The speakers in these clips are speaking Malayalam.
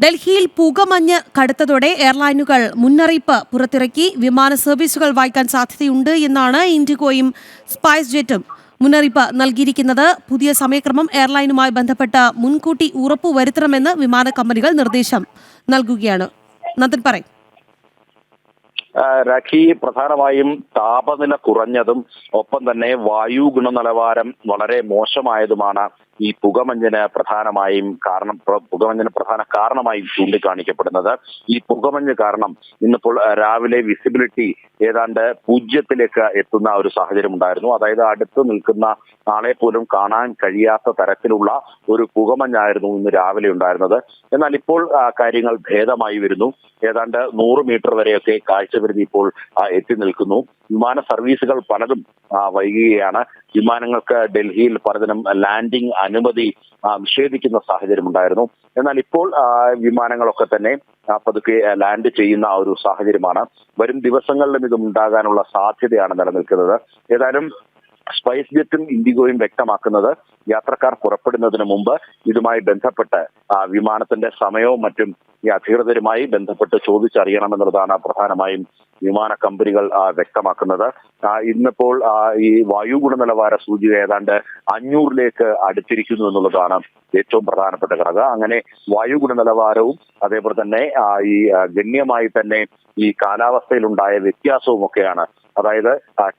ഡൽഹിയിൽ പുകമഞ്ഞ് കടുത്തതോടെ എയർലൈനുകൾ മുന്നറിയിപ്പ് പുറത്തിറക്കി. വിമാന സർവീസുകൾ വായിക്കാൻ സാധ്യതയുണ്ട് എന്നാണ് ഇൻഡിഗോയും സ്പൈസ് ജെറ്റും മുന്നറിയിപ്പ് നൽകിയിരിക്കുന്നത്. പുതിയ സമയക്രമം എയർലൈനുമായി ബന്ധപ്പെട്ട് മുൻകൂട്ടി ഉറപ്പുവരുത്തണമെന്ന് വിമാന കമ്പനികൾ നിർദ്ദേശം നൽകുകയാണ്. നന്ദൻ പറയും. രാഖി, പ്രധാനമായും താപനില കുറഞ്ഞതും ഒപ്പം തന്നെ വായു ഗുണനിലവാരം വളരെ മോശമായതുമാണ് ഈ പുകമഞ്ഞിന് പ്രധാന കാരണമായി ചൂണ്ടിക്കാണിക്കപ്പെടുന്നത്. ഈ പുകമഞ്ഞ് കാരണം ഇന്നിപ്പോൾ രാവിലെ വിസിബിലിറ്റി ഏതാണ്ട് 0-ലേക്ക് എത്തുന്ന ഒരു സാഹചര്യം ഉണ്ടായിരുന്നു. അതായത് അടുത്ത് നിൽക്കുന്ന ആളെ പോലും കാണാൻ കഴിയാത്ത തരത്തിലുള്ള ഒരു പുകമഞ്ഞായിരുന്നു ഇന്ന് രാവിലെ ഉണ്ടായിരുന്നത്. എന്നാൽ ഇപ്പോൾ കാര്യങ്ങൾ ഭേദമായി വരുന്നു. ഏതാണ്ട് 100 മീറ്റർ വരെയൊക്കെ കാഴ്ചപരിധി ഇപ്പോൾ എത്തി നിൽക്കുന്നു. വിമാന സർവീസുകൾ പലതും വൈകുകയാണ്. വിമാനങ്ങൾക്ക് ഡൽഹിയിൽ പലതിനും ലാൻഡിംഗ് അനുമതി നിഷേധിക്കുന്ന സാഹചര്യം ഉണ്ടായിരുന്നു. എന്നാൽ ഇപ്പോൾ വിമാനങ്ങളൊക്കെ തന്നെ പതുക്കെ ലാൻഡ് ചെയ്യുന്ന ഒരു സാഹചര്യമാണ്. വരും ദിവസങ്ങളിലും ഇതും ഉണ്ടാകാനുള്ള സാധ്യതയാണ് നിലനിൽക്കുന്നത്. ഏതായാലും സ്പൈസ് ജെറ്റും ഇൻഡിഗോയും വ്യക്തമാക്കുന്നത് യാത്രക്കാർ പുറപ്പെടുന്നതിന് മുമ്പ് ഇതുമായി ബന്ധപ്പെട്ട് വിമാനത്തിന്റെ സമയവും മറ്റും ഈ അധികൃതരുമായി ബന്ധപ്പെട്ട് ചോദിച്ചറിയണമെന്നുള്ളതാണ് പ്രധാനമായും വിമാന കമ്പനികൾ വ്യക്തമാക്കുന്നത്. ഇന്നിപ്പോൾ ഈ വായു ഗുണനിലവാര സൂചിക ഏതാണ്ട് 500-ലേക്ക് അടുത്തിരിക്കുന്നു എന്നുള്ളതാണ് ഏറ്റവും പ്രധാനപ്പെട്ട ഘടകം. അങ്ങനെ വായു ഗുണനിലവാരവും അതേപോലെ തന്നെ ഈ ഗണ്യമായി തന്നെ ഈ കാലാവസ്ഥയിലുണ്ടായ വ്യത്യാസവും ഒക്കെയാണ്. അതായത്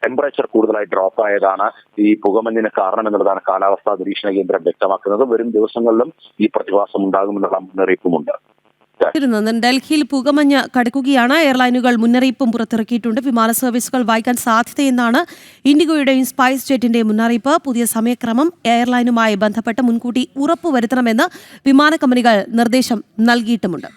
ടെമ്പറേച്ചർ കൂടുതലായി ഡ്രോപ്പ് ആയതാണ് ഈ പുകമഞ്ഞിന് കാരണം എന്നുള്ളതാണ് കാലാവസ്ഥാ നിരീക്ഷണ കേന്ദ്രം വ്യക്തമാക്കുന്നത്. വരും ദിവസങ്ങളിലും ഈ പ്രതിഭാസം ഉണ്ടാകുമെന്നുള്ള മുന്നറിയിപ്പുമുണ്ട്. ഡൽഹിയിൽ പുകമഞ്ഞ് കടക്കുകയാണ്. എയർലൈനുകൾ മുന്നറിയിപ്പും പുറത്തിറക്കിയിട്ടുണ്ട്. വിമാന സർവീസുകൾ വായിക്കാൻ സാധ്യതയെന്നാണ് ഇൻഡിഗോയുടെയും സ്പൈസ് ജെറ്റിന്റെയും മുന്നറിയിപ്പ്. പുതിയ സമയക്രമം എയർലൈനുമായി ബന്ധപ്പെട്ട് മുൻകൂട്ടി ഉറപ്പുവരുത്തണമെന്ന് വിമാന കമ്പനികൾ നിർദ്ദേശം നൽകിയിട്ടുമുണ്ട്.